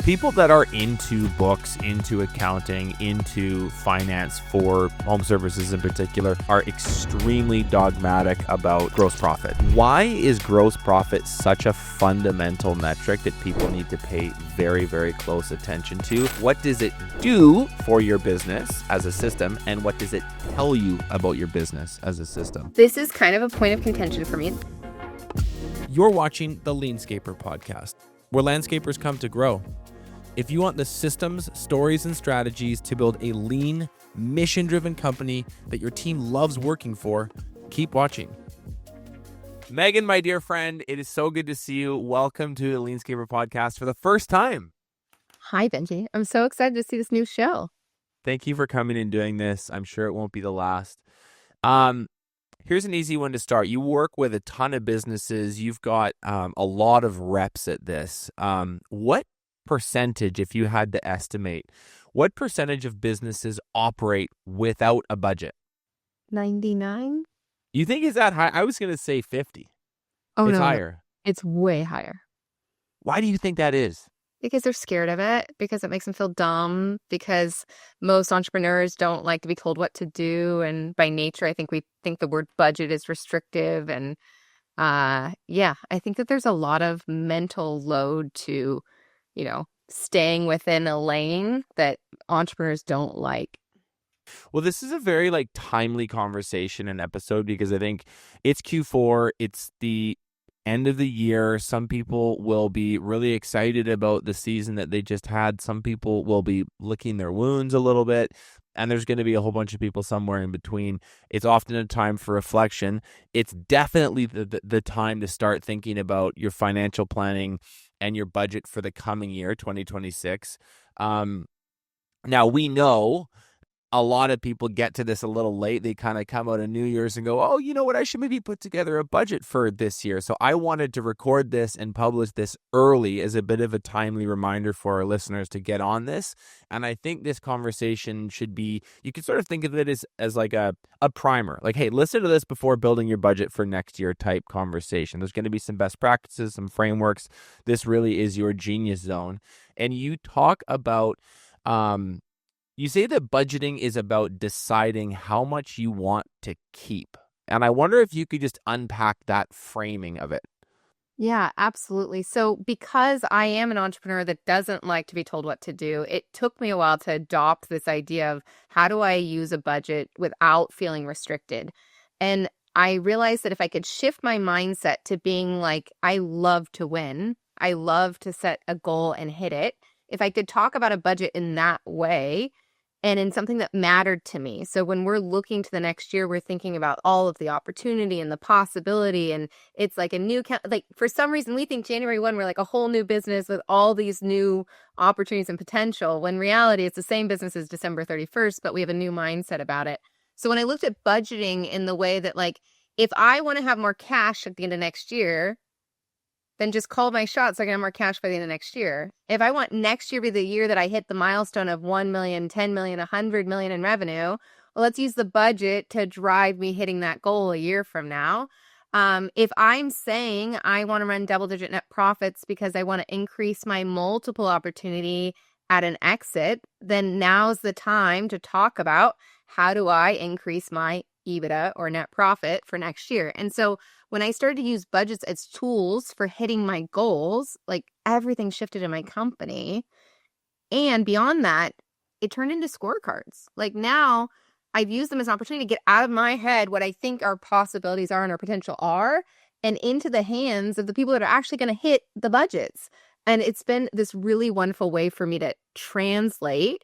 People that are into books, into accounting, into finance for home services in particular are extremely dogmatic about gross profit. Why is gross profit such a fundamental metric that people need to pay very, very close attention to? What does it do for your business as a system? And what does it tell you about your business as a system? This is kind of a point of contention for me. You're watching the LeanScaper Podcast, where landscapers come to grow. If you want the systems, stories, and strategies to build a lean, mission-driven company that your team loves working for, keep watching. Meaghan, my dear friend, it is so good to see you. Welcome to the LeanScaper Podcast for the first time. Hi, Benji. I'm so excited to see this new show. Thank you for coming and doing this. I'm sure it won't be the last. Here's an easy one to start. You work with a ton of businesses. You've got a lot of reps at this. What percentage, if you had to estimate, what percentage of businesses operate without a budget? 99? You think is that high? I was going to say 50. Oh, it's no, higher. It's way higher. Why do you think that is? Because they're scared of it, because it makes them feel dumb, because most entrepreneurs don't like to be told what to do. And by nature, I think we think the word budget is restrictive. And I think that there's a lot of mental load to staying within a lane that entrepreneurs don't like. Well, this is a very timely conversation and episode because I think it's Q4. It's the end of the year. Some people will be really excited about the season that they just had. Some people will be licking their wounds a little bit. And there's going to be a whole bunch of people somewhere in between. It's often a time for reflection. It's definitely the time to start thinking about your financial planning and your budget for the coming year, 2026. Now, we know a lot of people get to this a little late. They kind of come out of New Year's and go, oh, you know what? I should maybe put together a budget for this year. So I wanted to record this and publish this early as a bit of a timely reminder for our listeners to get on this. And I think this conversation should be, you can sort of think of it as like a primer. Like, hey, listen to this before building your budget for next year type conversation. There's going to be some best practices, some frameworks. This really is your genius zone. And you talk about, you say that budgeting is about deciding how much you want to keep. And I wonder if you could just unpack that framing of it. Yeah, absolutely. So because I am an entrepreneur that doesn't like to be told what to do, it took me a while to adopt this idea of how do I use a budget without feeling restricted. And I realized that if I could shift my mindset to being like, I love to win, I love to set a goal and hit it. If I could talk about a budget in that way, and in something that mattered to me. So when we're looking to the next year, we're thinking about all of the opportunity and the possibility. And it's like a new, for some reason, we think January 1, we're like a whole new business with all these new opportunities and potential. When in reality, it's the same business as December 31st, but we have a new mindset about it. So when I looked at budgeting in the way that if I want to have more cash at the end of next year, then just call my shots so I can have more cash by the end of next year. If I want next year to be the year that I hit the milestone of 1 million, 10 million, 100 million in revenue, well, let's use the budget to drive me hitting that goal a year from now. If I'm saying I want to run double-digit net profits because I want to increase my multiple opportunity at an exit, then now's the time to talk about how do I increase my EBITDA or net profit for next year. And so when I started to use budgets as tools for hitting my goals, everything shifted in my company. And beyond that, it turned into scorecards. Now I've used them as an opportunity to get out of my head what I think our possibilities are and our potential are, and into the hands of the people that are actually going to hit the budgets. And it's been this really wonderful way for me to translate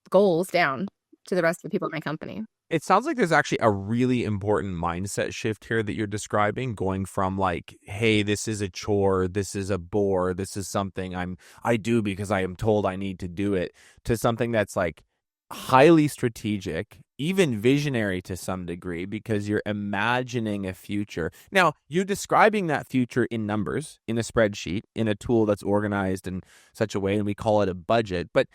goals down to the rest of the people in my company. It sounds like there's actually a really important mindset shift here that you're describing, going from hey, this is a chore, this is a bore, this is something I do because I am told I need to do it, to something that's highly strategic, even visionary to some degree, because you're imagining a future. Now, you're describing that future in numbers, in a spreadsheet, in a tool that's organized in such a way, and we call it a budget. But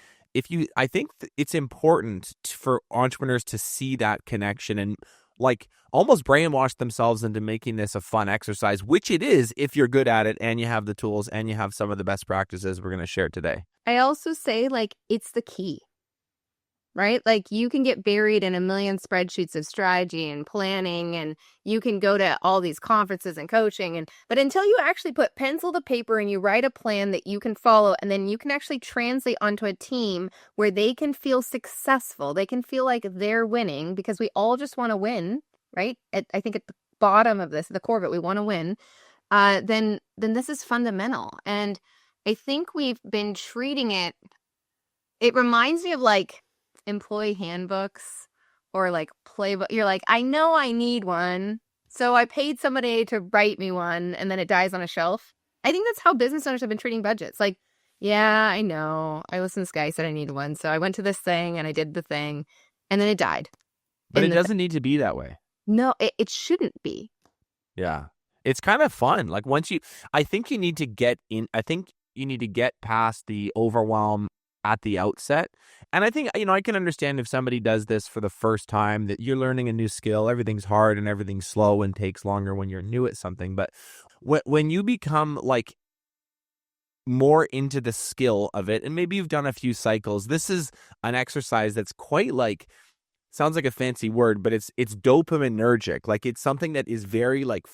I think it's important for entrepreneurs to see that connection. And like almost brainwash themselves into making this a fun exercise, which it is if you're good at it and you have the tools and you have some of the best practices we're going to share today. I also say, like, it's the key, right? Like, you can get buried in a million spreadsheets of strategy and planning, and you can go to all these conferences and coaching, but until you actually put pencil to paper and you write a plan that you can follow, and then you can actually translate onto a team where they can feel successful, they can feel like they're winning, because we all just want to win, right? I think at the bottom of this, the core of it, we want to win. Then this is fundamental. And I think we've been treating it reminds me of like employee handbooks or like playbook. You're like, I know I need one, so I paid somebody to write me one, and then it dies on a shelf. I think that's how business owners have been treating budgets. Like, yeah, I know. I listened to this guy, said I need one, so I went to this thing and I did the thing, and then it died. But it doesn't need to be that way. No, it shouldn't be. Yeah. It's kind of fun. Like I think you need to get past the overwhelm at the outset. And I think, I can understand if somebody does this for the first time, that you're learning a new skill, everything's hard and everything's slow and takes longer when you're new at something. But when you become like more into the skill of it, and maybe you've done a few cycles, this is an exercise that's quite like, sounds like a fancy word, but it's dopaminergic. Like, it's something that is very like,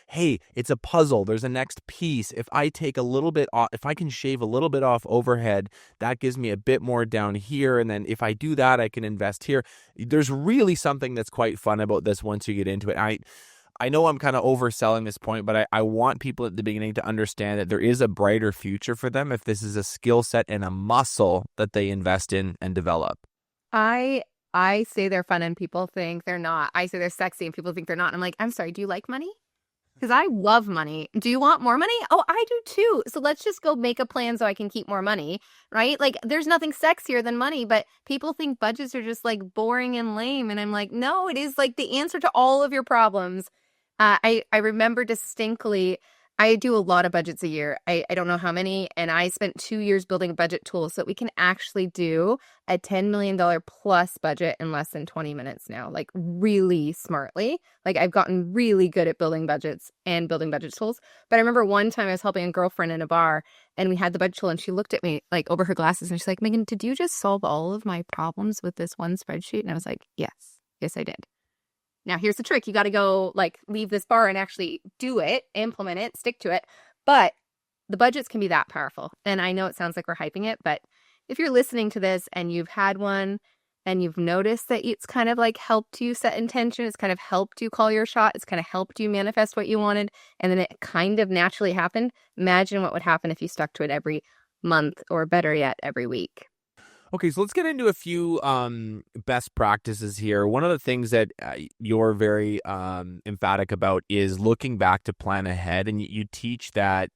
hey, it's a puzzle. There's a next piece. If I take a little bit off, if I can shave a little bit off overhead, that gives me a bit more down here. And then if I do that, I can invest here. There's really something that's quite fun about this once you get into it. I know I'm kind of overselling this point, but I want people at the beginning to understand that there is a brighter future for them if this is a skill set and a muscle that they invest in and develop. I say they're fun and people think they're not. I say they're sexy and people think they're not. And I'm like, I'm sorry, do you like money? Because I love money. Do you want more money? Oh, I do too. So let's just go make a plan so I can keep more money, right? Like, there's nothing sexier than money, but people think budgets are just like boring and lame. And I'm like, no, it is like the answer to all of your problems. I remember distinctly, I do a lot of budgets a year. I don't know how many. And I spent 2 years building a budget tool so that we can actually do a $10 million plus budget in less than 20 minutes now, like really smartly. Like, I've gotten really good at building budgets and building budget tools. But I remember one time I was helping a girlfriend in a bar and we had the budget tool and she looked at me like over her glasses and she's like, Meaghan, did you just solve all of my problems with this one spreadsheet? And I was like, yes, I did. Now, here's the trick. You got to go like leave this bar and actually do it, implement it, stick to it. But the budgets can be that powerful. And I know it sounds like we're hyping it, but if you're listening to this and you've had one and you've noticed that it's kind of like helped you set intention, it's kind of helped you call your shot, it's kind of helped you manifest what you wanted, and then it kind of naturally happened, imagine what would happen if you stuck to it every month, or better yet, every week. Okay, so let's get into a few best practices here. One of the things that you're very emphatic about is looking back to plan ahead, and you teach that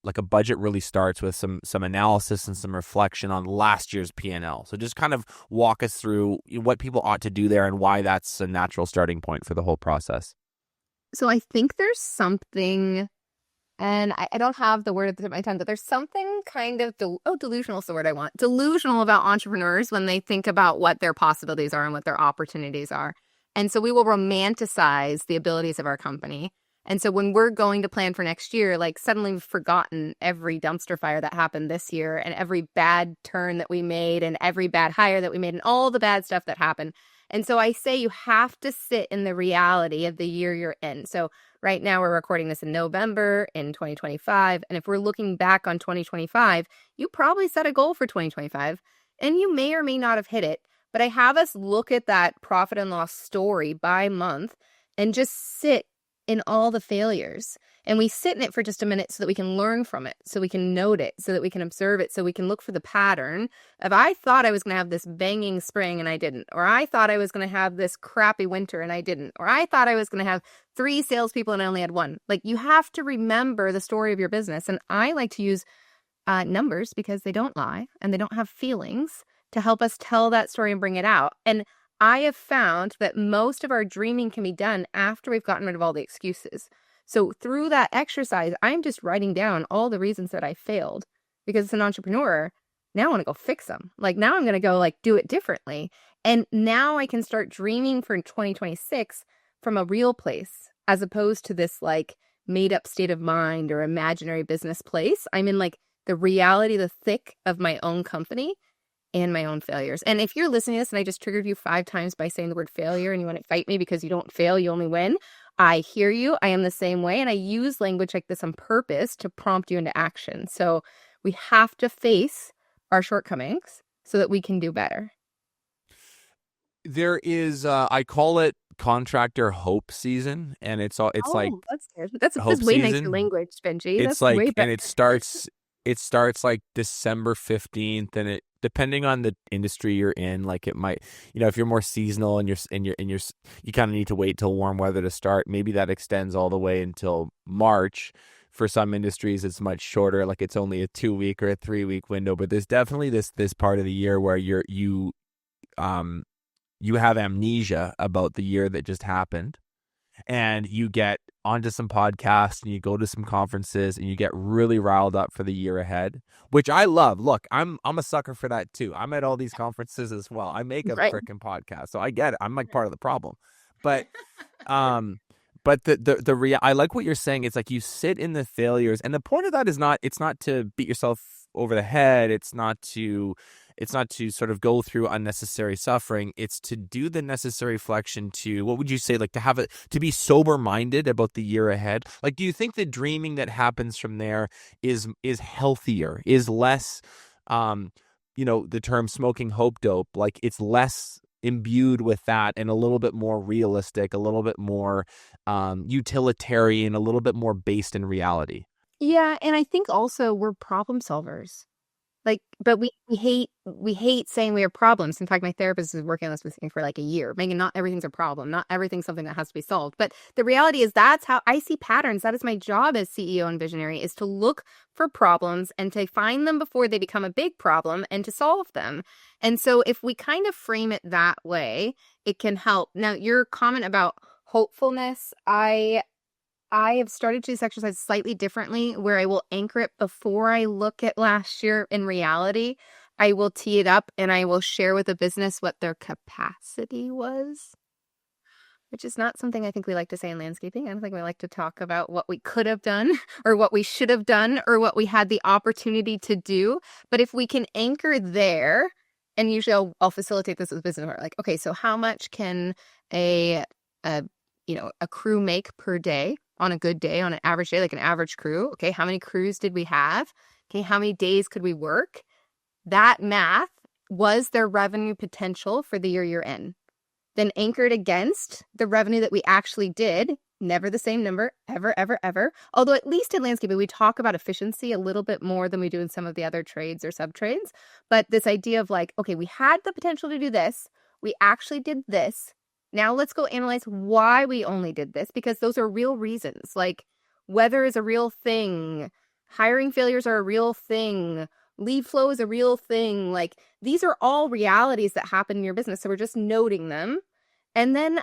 like a budget really starts with some analysis and some reflection on last year's P&L. So just kind of walk us through what people ought to do there and why that's a natural starting point for the whole process. So I think there's something, and I don't have the word at the tip of my tongue, but there's something kind of, delusional is the word I want. Delusional about entrepreneurs when they think about what their possibilities are and what their opportunities are. And so we will romanticize the abilities of our company. And so when we're going to plan for next year, like suddenly we've forgotten every dumpster fire that happened this year and every bad turn that we made and every bad hire that we made and all the bad stuff that happened. And so I say you have to sit in the reality of the year you're in. So right now we're recording this in November in 2025. And if we're looking back on 2025, you probably set a goal for 2025 and you may or may not have hit it. But I have us look at that profit and loss story by month and just sit in all the failures. And we sit in it for just a minute so that we can learn from it, so we can note it, so that we can observe it, so we can look for the pattern of I thought I was going to have this banging spring and I didn't, or I thought I was going to have this crappy winter and I didn't, or I thought I was going to have 3 salespeople and I only had 1. Like, you have to remember the story of your business. And I like to use numbers because they don't lie and they don't have feelings to help us tell that story and bring it out. And I have found that most of our dreaming can be done after we've gotten rid of all the excuses. So through that exercise, I'm just writing down all the reasons that I failed. Because as an entrepreneur, Now I want to go fix them. Like now I'm going to go like do it differently. And now I can start dreaming for 2026 from a real place as opposed to this like made up state of mind or imaginary business place. I'm in like the reality, the thick of my own company and my own failures. And if you're listening to this and I just triggered you 5 times by saying the word failure and you want to fight me because you don't fail, you only win, I hear you. I am the same way. And I use language like this on purpose to prompt you into action. So we have to face our shortcomings so that we can do better. There is, I call it contractor hope season, and it's like that's good. That's hope way nicer season. language, Benji. It's That's like, way better. and it starts like December 15th, and it, depending on the industry you're in, like it might, if you're more seasonal and you kind of need to wait till warm weather to start, maybe that extends all the way until March. For some industries, it's much shorter, like it's only a 2-week or a 3-week window, but there's definitely this part of the year where you have amnesia about the year that just happened, and you get onto some podcasts and you go to some conferences and you get really riled up for the year ahead, which I love. Look, I'm a sucker for that too. I'm at all these conferences as well. I make a freaking podcast, so I get it. I'm like part of the problem, but I like what you're saying. It's like you sit in the failures, and the point of that is it's not to beat yourself over the head. It's not to sort of go through unnecessary suffering. It's to do the necessary reflection to, what would you say, like to be sober minded about the year ahead. Like, do you think the dreaming that happens from there is healthier, is less, the term smoking hope dope, like it's less imbued with that and a little bit more realistic, a little bit more utilitarian, a little bit more based in reality? Yeah, and I think also we're problem solvers. Like, but we hate saying we have problems. In fact, my therapist is working on this with me for like a year. Meaghan, not everything's a problem. Not everything's something that has to be solved. But the reality is that's how I see patterns. That is my job as CEO and visionary, is to look for problems and to find them before they become a big problem and to solve them. And so if we kind of frame it that way, it can help. Now, your comment about hopefulness, I have started to do this exercise slightly differently, where I will anchor it before I look at last year in reality. I will tee it up and I will share with the business what their capacity was, which is not something I think we like to say in landscaping. I don't think we like to talk about what we could have done or what we should have done or what we had the opportunity to do. But if we can anchor there, and usually I'll facilitate this with business owner, like, okay, so how much can a crew make per day? On a good day, on an average day, like an average crew. Okay, how many crews did we have? Okay, how many days could we work? That math was their revenue potential for the year you're in. Then anchored against the revenue that we actually did. Never the same number, ever, ever, ever. Although at least in landscaping, we talk about efficiency a little bit more than we do in some of the other trades or sub-trades. But this idea of like, okay, we had the potential to do this. We actually did this. Now let's go analyze why we only did this, because those are real reasons. Like weather is a real thing. Hiring failures are a real thing. Lead flow is a real thing. Like these are all realities that happen in your business. So we're just noting them. And then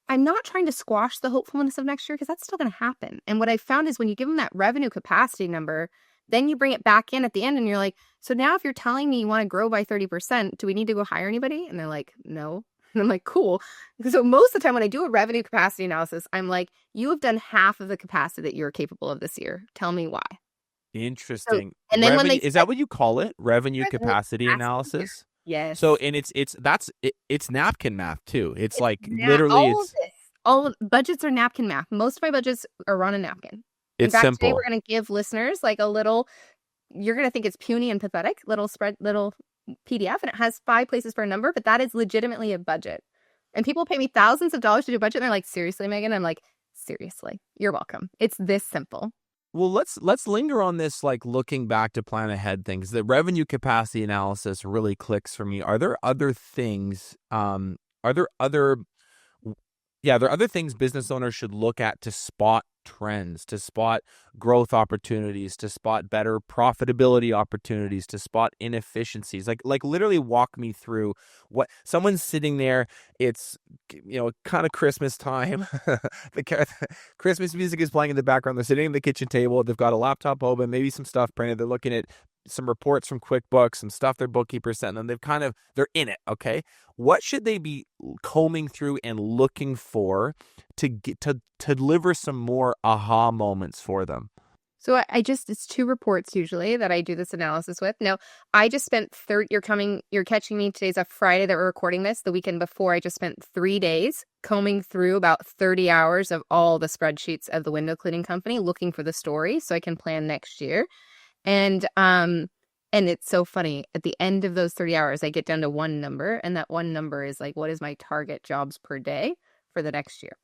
I'm not trying to squash the hopefulness of next year, because that's still going to happen. And what I found is when you give them that revenue capacity number, then you bring it back in at the end and you're like, so now if you're telling me you want to grow by 30%, do we need to go hire anybody? And they're like, no. And I'm like, cool. So most of the time when I do a revenue capacity analysis, I'm like, you have done half of the capacity that you're capable of this year. Tell me why. Interesting. So, and then is that what you call it? Revenue capacity analysis? Yes. So, and it's napkin math too. It's like literally all budgets are napkin math. Most of my budgets are on a napkin. It's in fact, simple. Today we're going to give listeners like a little, you're going to think it's puny and pathetic, little PDF, and it has 5 places for a number, but that is legitimately a budget. And people pay me thousands of dollars to do a budget, and they're like, seriously, Meaghan? I'm like, seriously, you're welcome. It's this simple. Well, let's linger on this, like looking back to plan ahead things. The revenue capacity analysis really clicks for me. Are there other things? Are there other things business owners should look at to spot trends, to spot growth opportunities, to spot better profitability opportunities, to spot inefficiencies? Like literally walk me through what someone's sitting there. It's kind of Christmas time. The Christmas music is playing in the background. They're sitting at the kitchen table. They've got a laptop open, maybe some stuff printed. They're looking at some reports from QuickBooks, some stuff their bookkeeper sent them. They're in it. Okay. What should they be combing through and looking for to get to deliver some more aha moments for them? So it's 2 reports usually that I do this analysis with. Now, I just spent you're catching me, today's a Friday that we're recording this. The weekend before, I just spent 3 days combing through about 30 hours of all the spreadsheets of the window cleaning company, looking for the story so I can plan next year. And it's so funny. At the end of those 30 hours, I get down to one number, and that one number is like, what is my target jobs per day for the next year?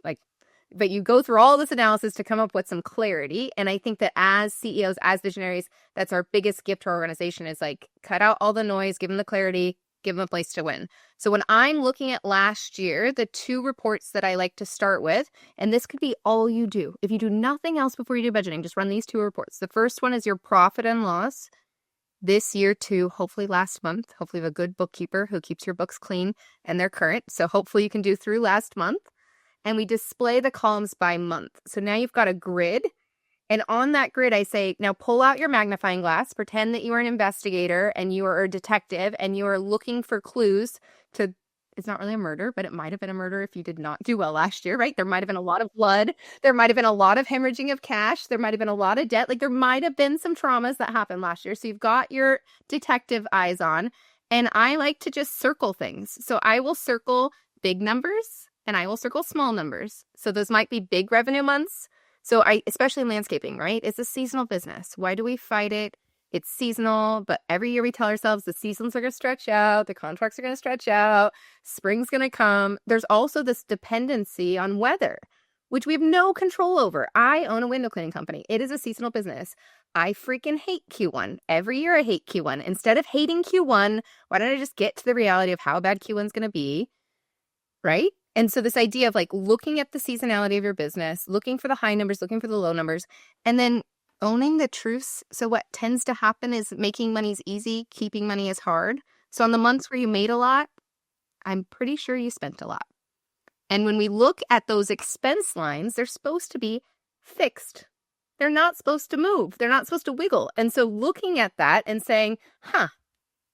But you go through all this analysis to come up with some clarity. And I think that as CEOs, as visionaries, that's our biggest gift to our organization is like, cut out all the noise, give them the clarity, give them a place to win. So when I'm looking at last year, the 2 reports that I like to start with, and this could be all you do. If you do nothing else before you do budgeting, just run these 2 reports. The first one is your profit and loss this year to hopefully last month. Hopefully you have a good bookkeeper who keeps your books clean and they're current. So hopefully you can do through last month. And we display the columns by month. So now you've got a grid. And on that grid, I say, now pull out your magnifying glass, pretend that you are an investigator and you are a detective and you are looking for clues to, it's not really a murder, but it might have been a murder if you did not do well last year, right? There might have been a lot of blood. There might have been a lot of hemorrhaging of cash. There might have been a lot of debt. Like there might have been some traumas that happened last year. So you've got your detective eyes on. And I like to just circle things. So I will circle big numbers. And I will circle small numbers. So those might be big revenue months. So especially in landscaping, right? It's a seasonal business. Why do we fight it? It's seasonal, but every year we tell ourselves the seasons are going to stretch out. The contracts are going to stretch out. Spring's going to come. There's also this dependency on weather, which we have no control over. I own a window cleaning company. It is a seasonal business. I freaking hate Q1. Every year I hate Q1. Instead of hating Q1, why don't I just get to the reality of how bad Q1 is going to be, right? And so this idea of like looking at the seasonality of your business, looking for the high numbers, looking for the low numbers, and then owning the truths. So what tends to happen is making money is easy, keeping money is hard. So on the months where you made a lot, I'm pretty sure you spent a lot. And when we look at those expense lines, they're supposed to be fixed. They're not supposed to move. They're not supposed to wiggle. And so looking at that and saying,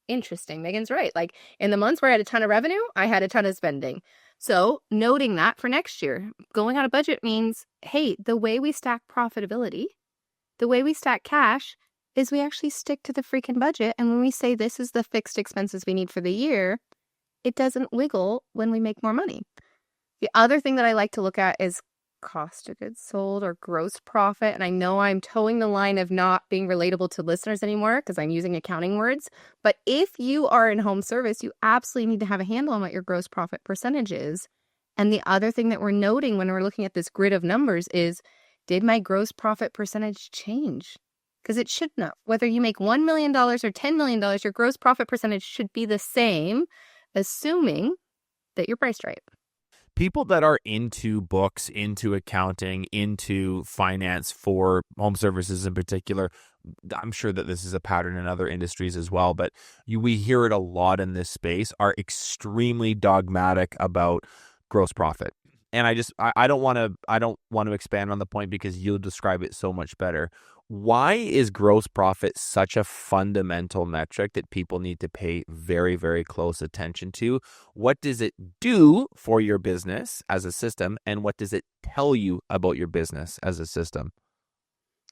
interesting, Meaghan's right. Like in the months where I had a ton of revenue, I had a ton of spending. So noting that for next year, going on a budget means, hey, the way we stack profitability, the way we stack cash is we actually stick to the freaking budget. And when we say this is the fixed expenses we need for the year, it doesn't wiggle when we make more money. The other thing that I like to look at is cost of goods sold or gross profit. And I know I'm towing the line of not being relatable to listeners anymore because I'm using accounting words. But if you are in home service, you absolutely need to have a handle on what your gross profit percentage is. And the other thing that we're noting when we're looking at this grid of numbers is, did my gross profit percentage change? Because it should not. Whether you make $1 million or $10 million, your gross profit percentage should be the same, assuming that you're priced right. People that are into books, into accounting, into finance for home services in particular, I'm sure that this is a pattern in other industries as well, but we hear it a lot in this space, are extremely dogmatic about gross profit. And I don't want to expand on the point because you'll describe it so much better. Why is gross profit such a fundamental metric that people need to pay very, very close attention to? What does it do for your business as a system, and what does it tell you about your business as a system?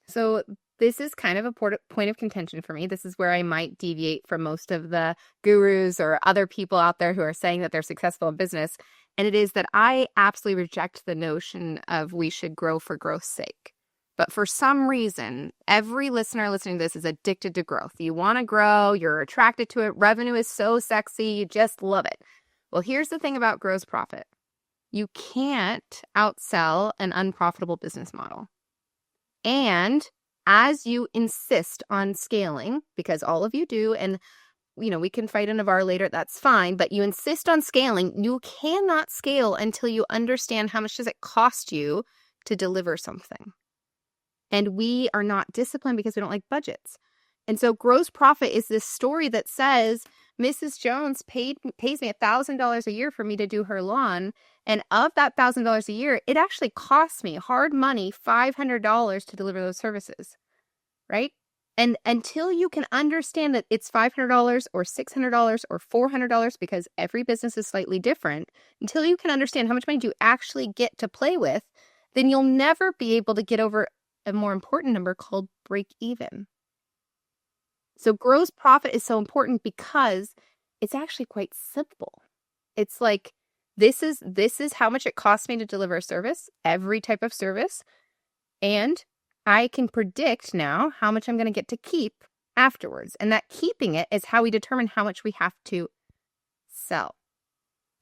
So this is kind of a point of contention for me. This is where I might deviate from most of the gurus or other people out there who are saying that they're successful in business. And it is that I absolutely reject the notion of we should grow for growth's sake. But for some reason, every listener listening to this is addicted to growth. You want to grow, you're attracted to it. Revenue is so sexy, you just love it. Well, here's the thing about gross profit. You can't outsell an unprofitable business model. And as you insist on scaling, because all of you do, and we can fight a Navarre later, that's fine, but you insist on scaling, you cannot scale until you understand how much does it cost you to deliver something. And we are not disciplined because we don't like budgets. And so gross profit is this story that says Mrs. Jones pays me $1,000 a year for me to do her lawn. And of that $1,000 a year, it actually costs me hard money, $500 to deliver those services, right? And until you can understand that it's $500 or $600 or $400, because every business is slightly different, until you can understand how much money do you actually get to play with, then you'll never be able to get over a more important number called break even. So gross profit is so important because it's actually quite simple. It's like, this is how much it costs me to deliver a service, every type of service, and I can predict now how much I'm going to get to keep afterwards. And that keeping it is how we determine how much we have to sell.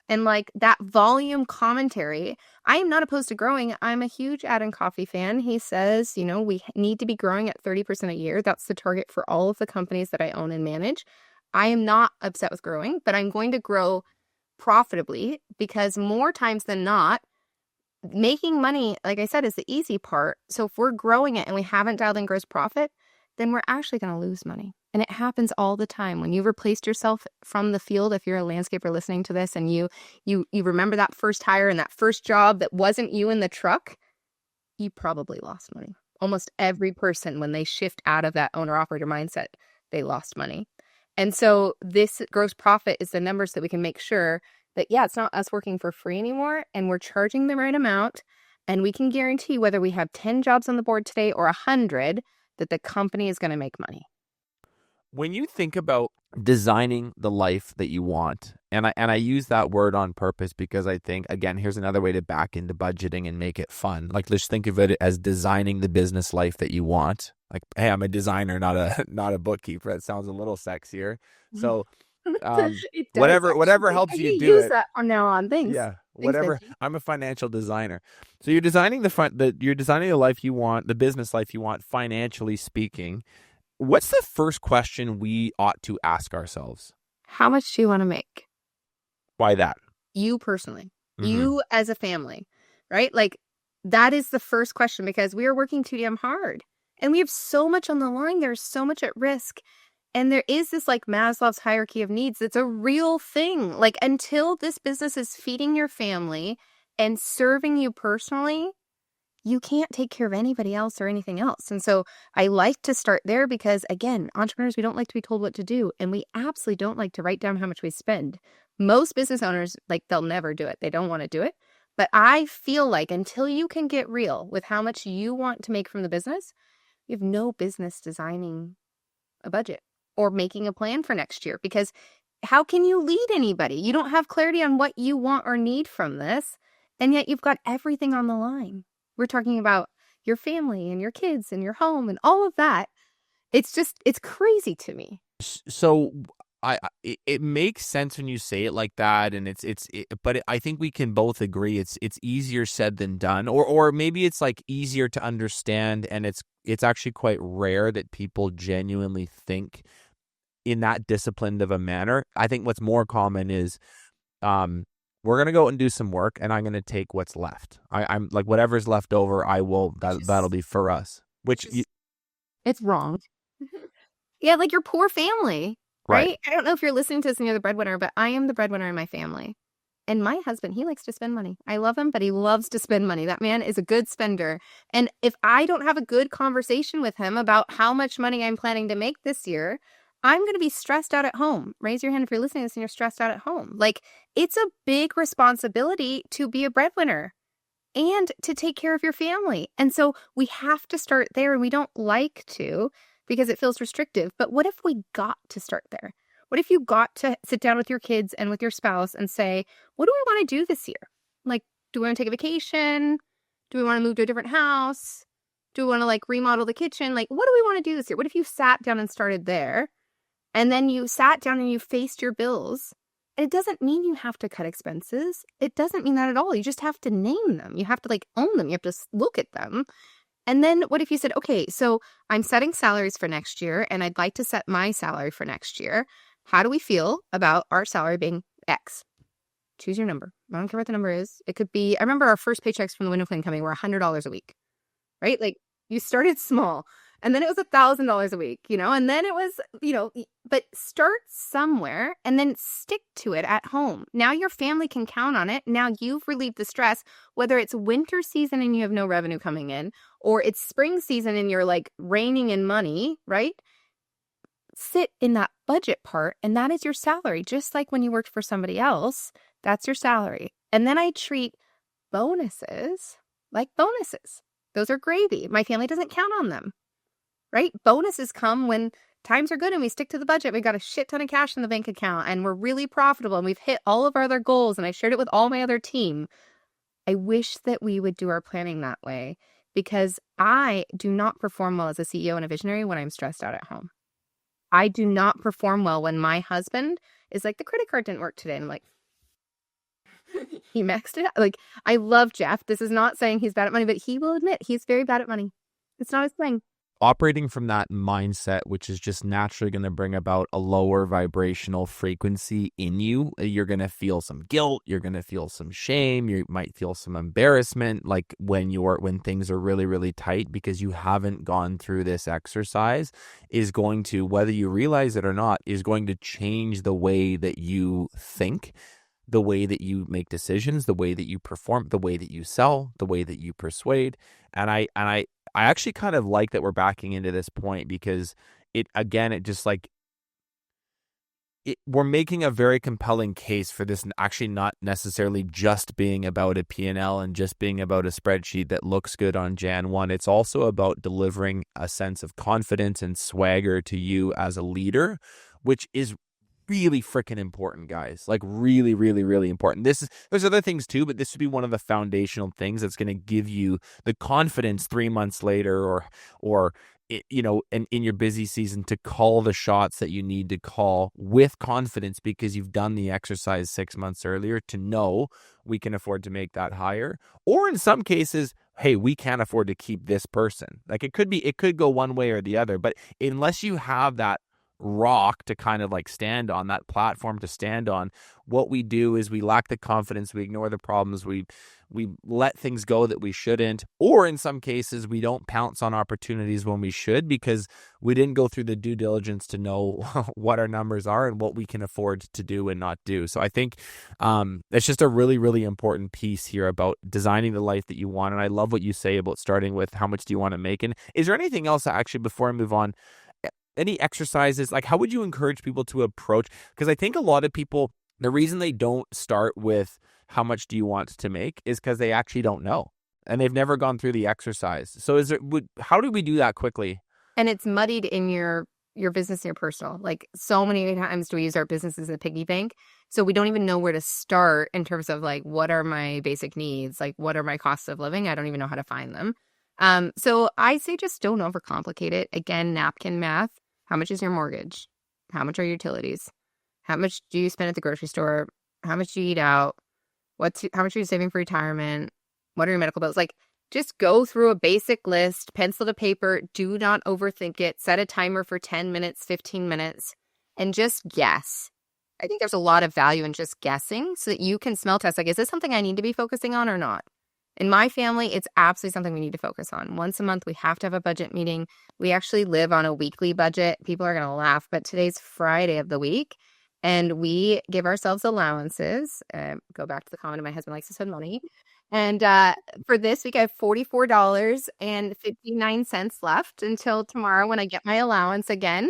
And like that volume commentary, I am not opposed to growing. I'm a huge Adam Coffey fan. He says, we need to be growing at 30% a year. That's the target for all of the companies that I own and manage. I am not upset with growing, but I'm going to grow profitably, because more times than not, making money, like I said, is the easy part. So if we're growing it and we haven't dialed in gross profit, then we're actually going to lose money. And it happens all the time. When you've replaced yourself from the field, if you're a landscaper listening to this and you remember that first hire and that first job that wasn't you in the truck, you probably lost money. Almost every person, when they shift out of that owner-operator mindset, they lost money. And so this gross profit is the numbers that we can make sure that, it's not us working for free anymore, and we're charging the right amount, and we can guarantee whether we have 10 jobs on the board today or 100, that the company is going to make money. When you think about designing the life that you want, and I use that word on purpose because I think, again, here's another way to back into budgeting and make it fun. Like, just think of it as designing the business life that you want. Like, hey, I'm a designer, not a bookkeeper. That sounds a little sexier. So whatever helps you do use it. That from now on. Thanks. Yeah, whatever. I'm a financial designer. So you're designing you're designing the life you want, the business life you want, financially speaking. What's the first question we ought to ask ourselves? How much do you want to make? Why that? You personally, you as a family, right? Like, that is the first question, because we are working too damn hard and we have so much on the line. There's so much at risk. And there is this like Maslow's hierarchy of needs. It's a real thing. Like, until this business is feeding your family and serving you personally, you can't take care of anybody else or anything else. And so I like to start there because, again, entrepreneurs, we don't like to be told what to do. And we absolutely don't like to write down how much we spend. Most business owners, like, they'll never do it. They don't want to do it. But I feel like until you can get real with how much you want to make from the business, you have no business designing a budget or making a plan for next year, because how can you lead anybody? You don't have clarity on what you want or need from this. And yet you've got everything on the line. We're talking about your family and your kids and your home and all of that. It's crazy to me. So it makes sense when you say it like that, and but I think we can both agree it's easier said than done, or maybe it's like easier to understand, and it's actually quite rare that people genuinely think in that disciplined of a manner. I think what's more common is, we're going to go and do some work, and I'm going to take what's left. I'm like, whatever's left over, that'll be for us, it's wrong. Yeah. Like your poor family, right? I don't know if you're listening to this and you're the breadwinner, but I am the breadwinner in my family. And my husband, he likes to spend money. I love him, but he loves to spend money. That man is a good spender. And if I don't have a good conversation with him about how much money I'm planning to make this year, I'm going to be stressed out at home. Raise your hand if you're listening to this and you're stressed out at home. Like, it's a big responsibility to be a breadwinner and to take care of your family. And so we have to start there, and we don't like to because it feels restrictive. But what if we got to start there? What if you got to sit down with your kids and with your spouse and say, what do we want to do this year? Like, do we want to take a vacation? Do we want to move to a different house? Do we want to like remodel the kitchen? Like, what do we want to do this year? What if you sat down and started there? And then you sat down and you faced your bills. It doesn't mean you have to cut expenses. It doesn't mean that at all. You just have to name them. You have to like own them. You have to look at them. And then what if you said, okay, so I'm setting salaries for next year, and I'd like to set my salary for next year. How do we feel about our salary being X? Choose your number. I don't care what the number is. It could be, I remember our first paychecks from the window cleaning company were $100 a week, right? Like, you started small. And then it was $1,000 a week, and then it was, but start somewhere and then stick to it at home. Now your family can count on it. Now you've relieved the stress, whether it's winter season and you have no revenue coming in, or it's spring season and you're like raining in money, right? sit in that budget part, and that is your salary. Just like when you worked for somebody else, that's your salary. And then I treat bonuses like bonuses. Those are gravy. My family doesn't count on them, right? Bonuses come when times are good and we stick to the budget. We got a shit ton of cash in the bank account and we're really profitable and we've hit all of our other goals. And I shared it with all my other team. I wish that we would do our planning that way, because I do not perform well as a CEO and a visionary when I'm stressed out at home. I do not perform well when my husband is like, the credit card didn't work today. And I'm like, he maxed it out. Like, I love Jeff. This is not saying he's bad at money, but he will admit he's very bad at money. It's not his thing. Operating from that mindset, which is just naturally going to bring about a lower vibrational frequency in you, you're going to feel some guilt, you're going to feel some shame, you might feel some embarrassment, like when things are really, really tight, because you haven't gone through this exercise, is going to, whether you realize it or not, is going to change the way that you think, the way that you make decisions, the way that you perform, the way that you sell, the way that you persuade. And I actually kind of like that we're backing into this point, because we're making a very compelling case for this actually not necessarily just being about a P&L and just being about a spreadsheet that looks good on Jan 1. It's also about delivering a sense of confidence and swagger to you as a leader, which is really freaking important, guys. Like really, really, really important. There's other things too, but this would be one of the foundational things that's going to give you the confidence 3 months later or in your busy season to call the shots that you need to call with confidence, because you've done the exercise 6 months earlier to know we can afford to make that higher. Or in some cases, hey, we can't afford to keep this person. Like it could go one way or the other, but unless you have that rock to kind of like stand on, that platform to stand on, what we do is we lack the confidence, we ignore the problems, we let things go that we shouldn't, or in some cases we don't pounce on opportunities when we should, because we didn't go through the due diligence to know what our numbers are and what we can afford to do and not do. So I think it's just a really, really important piece here about designing the life that you want. And I love what you say about starting with how much do you want to make. And is there anything else actually, before I move on, any exercises, like how would you encourage people to approach? Because I think a lot of people, the reason they don't start with how much do you want to make is because they actually don't know and they've never gone through the exercise. So how do we do that quickly? And it's muddied in your business and your personal. Like so many times do we use our business as a piggy bank. So we don't even know where to start in terms of like, what are my basic needs? Like, what are my costs of living? I don't even know how to find them. So I say just don't overcomplicate it. Again, napkin math. How much is your mortgage? How much are your utilities? How much do you spend at the grocery store? How much do you eat out? How much are you saving for retirement? What are your medical bills? Like, just go through a basic list, pencil to paper. Do not overthink it. Set a timer for 10 minutes, 15 minutes, and just guess. I think there's a lot of value in just guessing so that you can smell test. Like, is this something I need to be focusing on or not? In my family, it's absolutely something we need to focus on. Once a month, we have to have a budget meeting. We actually live on a weekly budget. People are going to laugh, but today's Friday of the week, and we give ourselves allowances. Go back to the comment, my husband likes to spend money. And for this week, I have $44.59 left until tomorrow when I get my allowance again.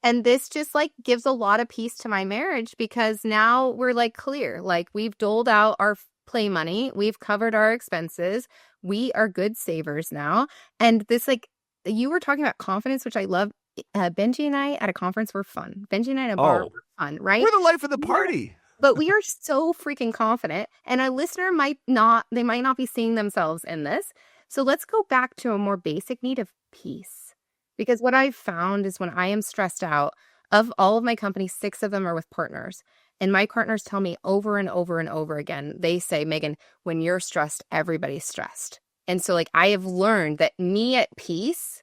And this just like gives a lot of peace to my marriage, because now we're like clear. Like we've doled out our play money. We've covered our expenses. We are good savers now. And this, like, you were talking about confidence, which I love. Benji and I at a conference were fun. Benji and I at a bar were fun, right? We're the life of the party. But we are so freaking confident. And our listener might not be seeing themselves in this. So let's go back to a more basic need of peace. Because what I've found is when I am stressed out, of all of my companies, 6 of them are with partners. And my partners tell me over and over and over again, they say, Meaghan, when you're stressed, everybody's stressed. And so like I have learned that me at peace,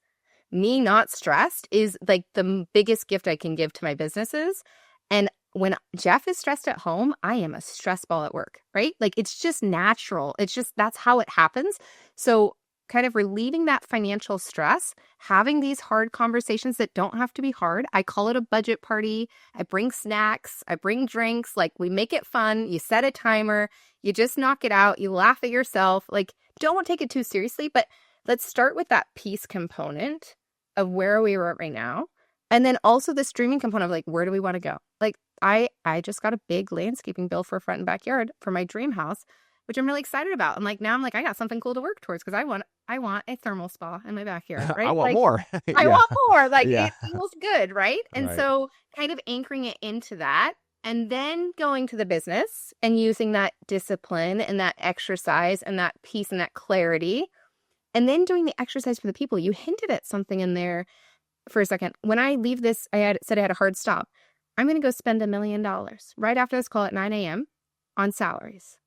me not stressed, is like the biggest gift I can give to my businesses. And when Jeff is stressed at home, I am a stress ball at work, right? Like it's just natural. It's just, that's how it happens. So kind of relieving that financial stress, having these hard conversations that don't have to be hard. I call it a budget party. I bring snacks, I bring drinks, like we make it fun. You set a timer, you just knock it out, you laugh at yourself. Like don't take it too seriously, but let's start with that peace component of where we are right now. And then also the streaming component of like, where do we want to go? Like I just got a big landscaping bill for front and backyard for my dream house, which I'm really excited about. I'm like, now I'm like, I got something cool to work towards because I want a thermal spa in my backyard, right? I want Like, more. I Yeah. want more. Like Yeah. it feels good, right? And Right. so kind of anchoring it into that and then going to the business and using that discipline and that exercise and that peace and that clarity. And then doing the exercise for the people. You hinted at something in there for a second. When I leave this, I said I had a hard stop. I'm going to go spend $1 million right after this call at 9 a.m. on salaries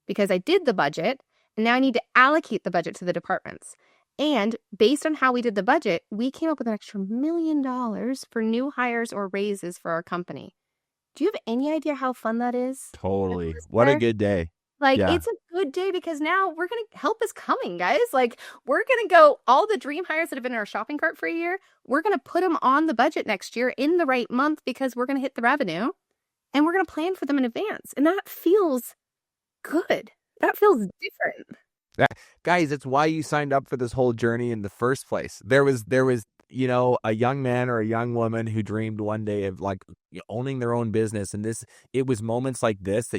because I did the budget and now I need to allocate the budget to the departments. And based on how we did the budget, we came up with an extra $1 million for new hires or raises for our company. Do you have any idea how fun that is? Totally. What a good day. Like, Yeah. it's a good day because now we're going to help is coming, guys. Like, we're going to go, all the dream hires that have been in our shopping cart for a year, we're going to put them on the budget next year in the right month because we're going to hit the revenue and we're going to plan for them in advance. And that feels good. That feels different. Guys, it's why you signed up for this whole journey in the first place. There was, you know, a young man or a young woman who dreamed one day of like owning their own business. And it was moments like this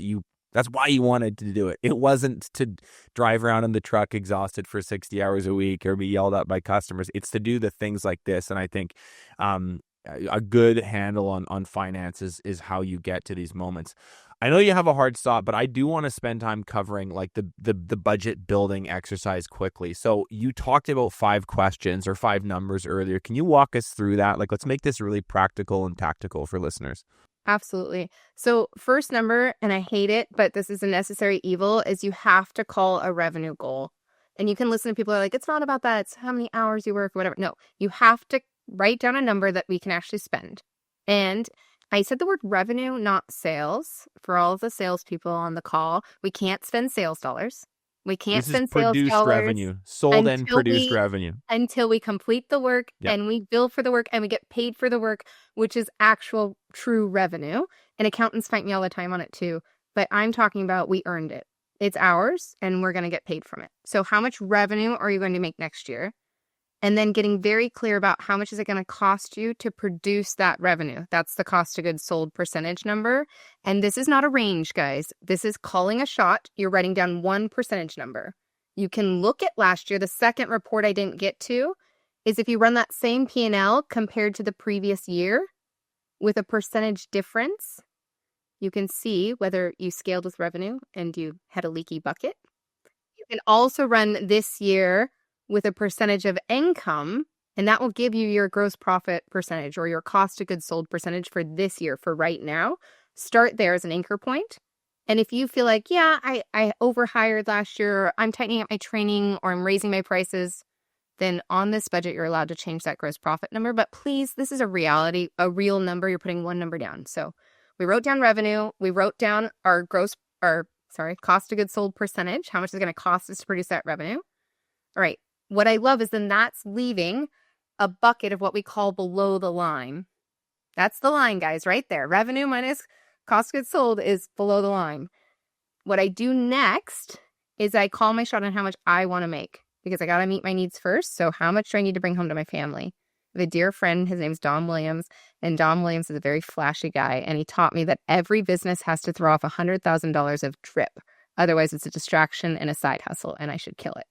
that's why you wanted to do it. It wasn't to drive around in the truck exhausted for 60 hours a week or be yelled at by customers. It's to do the things like this. And I think a good handle on finances is how you get to these moments. I know you have a hard stop, but I do want to spend time covering like the budget building exercise quickly. So you talked about 5 questions or 5 numbers earlier. Can you walk us through that? Like, let's make this really practical and tactical for listeners. Absolutely. So first number, and I hate it, but this is a necessary evil, is you have to call a revenue goal. And you can listen to people who are like, it's not about that. It's how many hours you work or whatever. No, you have to write down a number that we can actually spend. And I said the word revenue, not sales. For all of the salespeople on the call, we can't spend sales dollars. We can't This is spend sales produced dollars revenue, sold and produced revenue. until we complete the work and we bill for the work and we get paid for the work, which is actual true revenue. And accountants fight me all the time on it too. But I'm talking about we earned it. It's ours and we're going to get paid from it. So how much revenue are you going to make next year? And then getting very clear about how much is it going to cost you to produce that revenue. That's the cost of goods sold percentage number. And this is not a range, guys. This is calling a shot. You're writing down one percentage number. You can look at last year. The second report I didn't get to is if you run that same P&L compared to the previous year with a percentage difference, you can see whether you scaled with revenue and you had a leaky bucket. You can also run this year with a percentage of income, and that will give you your gross profit percentage or your cost of goods sold percentage for this year, for right now. Start there as an anchor point. And if you feel like, yeah, I overhired last year, or I'm tightening up my training, or I'm raising my prices, then on this budget, you're allowed to change that gross profit number. But please, this is a reality, a real number. You're putting one number down. So we wrote down revenue. We wrote down our cost of goods sold percentage, how much is going to cost us to produce that revenue. All right. What I love is then that's leaving a bucket of what we call below the line. That's the line, guys, right there. Revenue minus cost of goods sold is below the line. What I do next is I call my shot on how much I want to make because I got to meet my needs first. So how much do I need to bring home to my family? I have a dear friend, his name's Don Williams, and Don Williams is a very flashy guy. And he taught me that every business has to throw off $100,000 of drip. Otherwise, it's a distraction and a side hustle, and I should kill it.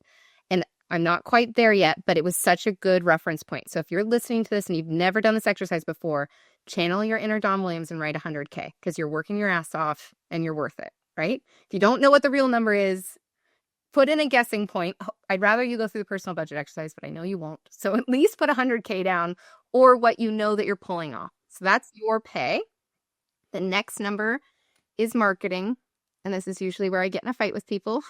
And I'm not quite there yet, but it was such a good reference point. So if you're listening to this and you've never done this exercise before, channel your inner Don Williams and write 100K because you're working your ass off and you're worth it, right? If you don't know what the real number is, put in a guessing point. I'd rather you go through the personal budget exercise, but I know you won't. So at least put 100K down or what you know that you're pulling off. So that's your pay. The next number is marketing. And this is usually where I get in a fight with people.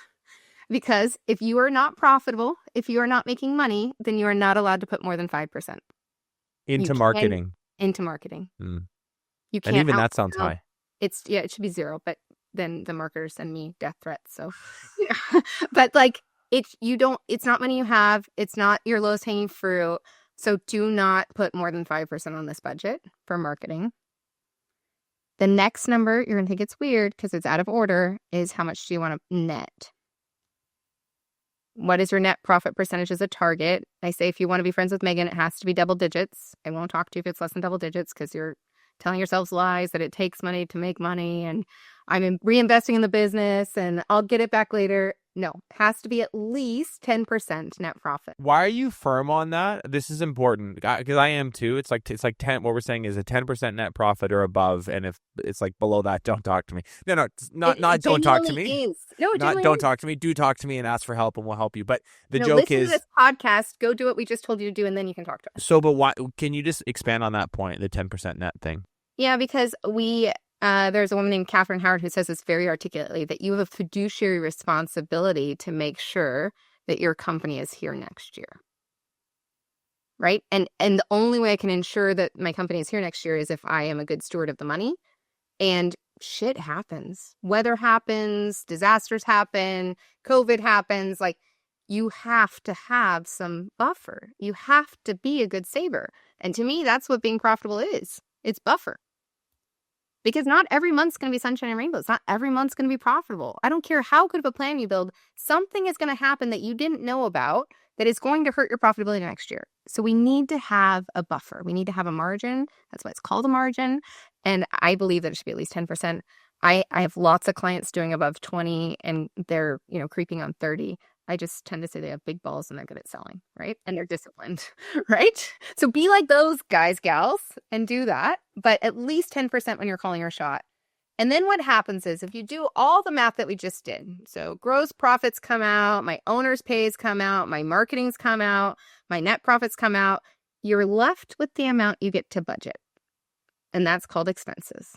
Because if you are not profitable, if you are not making money, then you are not allowed to put more than 5% into marketing. Into marketing. You can't. And even that sounds high. It should be 0, but then the marketers send me death threats. So, but like it's not money you have. It's not your lowest hanging fruit. So do not put more than 5% on this budget for marketing. The next number, you're going to think it's weird because it's out of order, is how much do you want to net? What is your net profit percentage as a target? I say if you want to be friends with Meaghan, it has to be double digits. I won't talk to you if it's less than double digits because you're telling yourselves lies that it takes money to make money and I'm reinvesting in the business and I'll get it back later. No, it has to be at least 10% net profit. Why are you firm on that? This is important because I am too. It's like 10. What we're saying is a 10% net profit or above, and if it's like below that, don't talk to me. No, not don't talk to me. Don't talk to me. Do talk to me and ask for help, and we'll help you. But the joke listen is, to this podcast. Go do what we just told you to do, and then you can talk to us. So, but why? Can you just expand on that point, the 10% net thing? Yeah, because there's a woman named Catherine Howard who says this very articulately, that you have a fiduciary responsibility to make sure that your company is here next year. Right? And the only way I can ensure that my company is here next year is if I am a good steward of the money. And shit happens. Weather happens, disasters happen, COVID happens. Like, you have to have some buffer. You have to be a good saver. And to me, that's what being profitable is. It's buffer. Because not every month's going to be sunshine and rainbows. Not every month's going to be profitable. I don't care how good of a plan you build. Something is going to happen that you didn't know about that is going to hurt your profitability next year. So we need to have a buffer. We need to have a margin. That's why it's called a margin. And I believe that it should be at least 10%. I have lots of clients doing above 20 and they're, creeping on 30. I just tend to say they have big balls and they're good at selling, right? And they're disciplined, right? So be like those guys, gals, and do that. But at least 10% when you're calling your shot. And then what happens is if you do all the math that we just did, so gross profits come out, my owner's pays come out, my marketing's come out, my net profits come out, you're left with the amount you get to budget. And that's called expenses.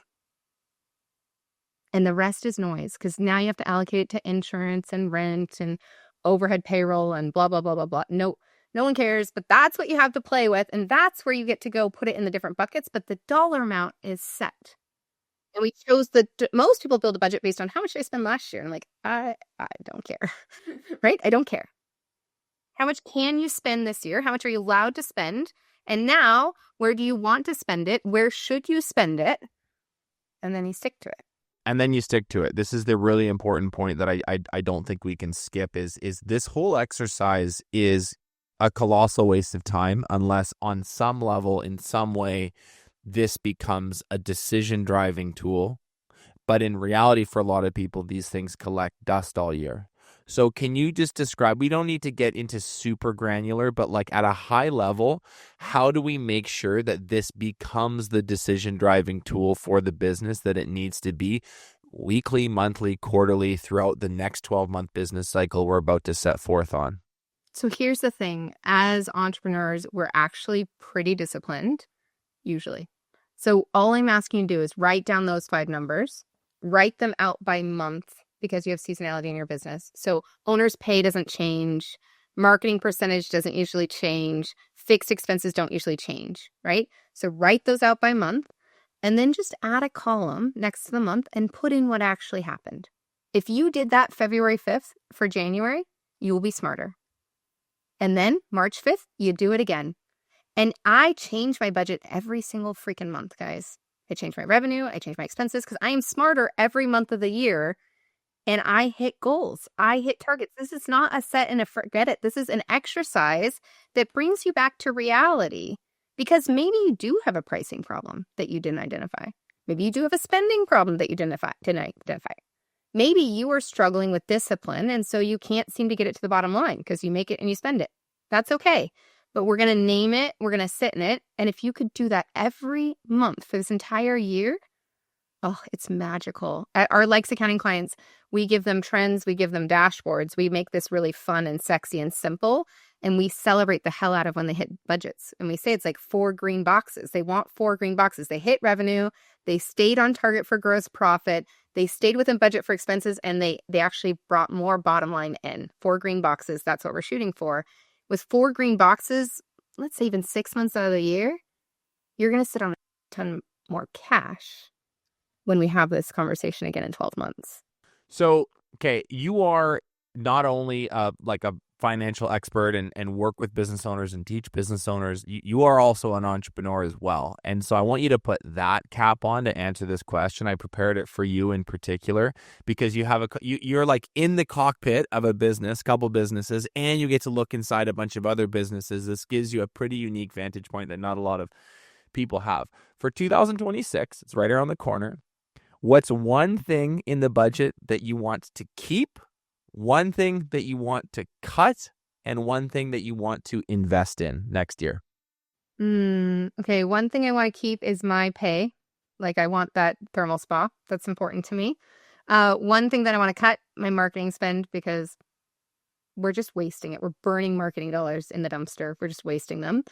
And the rest is noise because now you have to allocate it to insurance and rent and overhead payroll and blah, blah, blah, blah, blah. No one cares, but that's what you have to play with. And that's where you get to go put it in the different buckets. But the dollar amount is set. And we chose most people build a budget based on how much they spent last year. And I'm like, I don't care, right? I don't care. How much can you spend this year? How much are you allowed to spend? And now, where do you want to spend it? Where should you spend it? And then you stick to it. And then you stick to it. This is the really important point that I don't think we can skip is this whole exercise is a colossal waste of time unless on some level, in some way, this becomes a decision-driving tool. But in reality, for a lot of people, these things collect dust all year. So can you just describe, we don't need to get into super granular, but like at a high level, how do we make sure that this becomes the decision-driving tool for the business that it needs to be weekly, monthly, quarterly, throughout the next 12-month business cycle we're about to set forth on? So here's the thing. As entrepreneurs, we're actually pretty disciplined, usually. So all I'm asking you to do is write down those 5 numbers, write them out by month, because you have seasonality in your business. So owner's pay doesn't change. Marketing percentage doesn't usually change. Fixed expenses don't usually change, right? So write those out by month and then just add a column next to the month and put in what actually happened. If you did that February 5th for January, you will be smarter. And then March 5th, you do it again. And I change my budget every single freaking month, guys. I change my revenue. I change my expenses because I am smarter every month of the year. And I hit goals. I hit targets. This is not a set and a forget it. This is an exercise that brings you back to reality because maybe you do have a pricing problem that you didn't identify. Maybe you do have a spending problem that you didn't identify. Maybe you are struggling with discipline and so you can't seem to get it to the bottom line because you make it and you spend it. That's okay. But we're going to name it. We're going to sit in it. And if you could do that every month for this entire year, oh, it's magical. At our Likes accounting clients, we give them trends, we give them dashboards. We make this really fun and sexy and simple. And we celebrate the hell out of when they hit budgets. And we say it's like 4 green boxes. They want 4 green boxes. They hit revenue. They stayed on target for gross profit. They stayed within budget for expenses. And they actually brought more bottom line in. 4 green boxes. That's what we're shooting for. With 4 green boxes, let's say even 6 months out of the year, you're going to sit on a ton more cash when we have this conversation again in 12 months. So, okay, you are not only like a financial expert and work with business owners and teach business owners, you are also an entrepreneur as well. And so I want you to put that cap on to answer this question. I prepared it for you in particular because you're like in the cockpit of a business, couple businesses, and you get to look inside a bunch of other businesses. This gives you a pretty unique vantage point that not a lot of people have. For 2026, it's right around the corner. What's one thing in the budget that you want to keep, one thing that you want to cut, and one thing that you want to invest in next year? Okay, one thing I want to keep is my pay. Like I want that thermal spa. That's important to me. One thing that I want to cut, my marketing spend, because we're just wasting it. We're burning marketing dollars in the dumpster. We're just wasting them.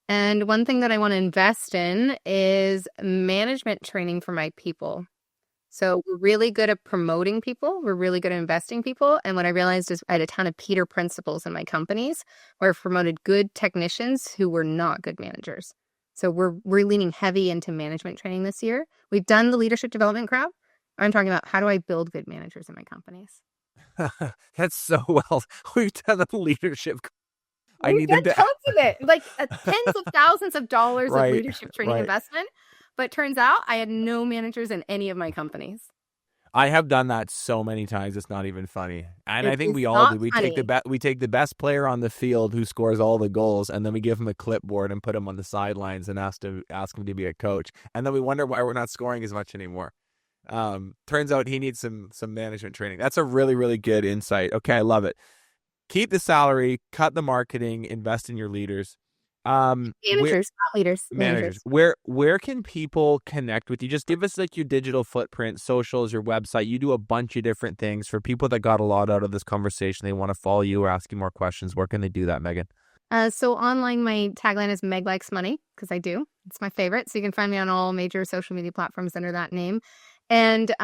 And one thing that I want to invest in is management training for my people. So we're really good at promoting people. We're really good at investing people. And what I realized is I had a ton of Peter principles in my companies where I've promoted good technicians who were not good managers. So we're leaning heavy into management training this year. We've done the leadership development crowd. I'm talking about how do I build good managers in my companies? That's so well. We've done the leadership. I We've need done them to tons of it, like tens of thousands of dollars Right, of leadership training right. investment. But turns out I had no managers in any of my companies. I have done that so many times. It's not even funny. And It I think is we all not do. We funny. take the best player on the field who scores all the goals, and then we give him a clipboard and put him on the sidelines and ask him to be a coach. And then we wonder why we're not scoring as much anymore. Turns out he needs some management training. That's a really, really good insight. Okay, I love it. Keep the salary, cut the marketing, invest in your leaders. Managers, not leaders. Managers. Where can people connect with you? Just give us like your digital footprint, socials, your website. You do a bunch of different things. For people that got a lot out of this conversation, they want to follow you or ask you more questions. Where can they do that, Meaghan? So online, my tagline is Meaghan Likes Money, because I do. It's my favorite. So you can find me on all major social media platforms under that name. And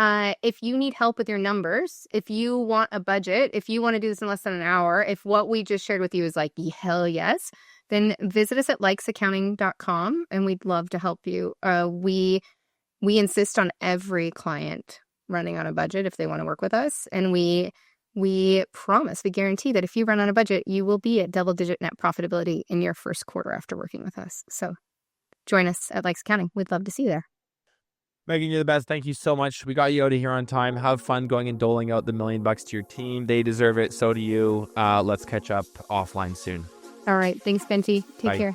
if you need help with your numbers, if you want a budget, if you want to do this in less than an hour, if what we just shared with you is like, hell yes, then visit us at likesaccounting.com and we'd love to help you. We insist on every client running on a budget if they want to work with us. And we promise, we guarantee that if you run on a budget, you will be at double-digit net profitability in your first quarter after working with us. So join us at Likes Accounting. We'd love to see you there. Meaghan, you're the best. Thank you so much. We got you out of here on time. Have fun going and doling out the $1 million to your team. They deserve it. So do you. Let's catch up offline soon. All right. Thanks, Benji. Take Bye. care.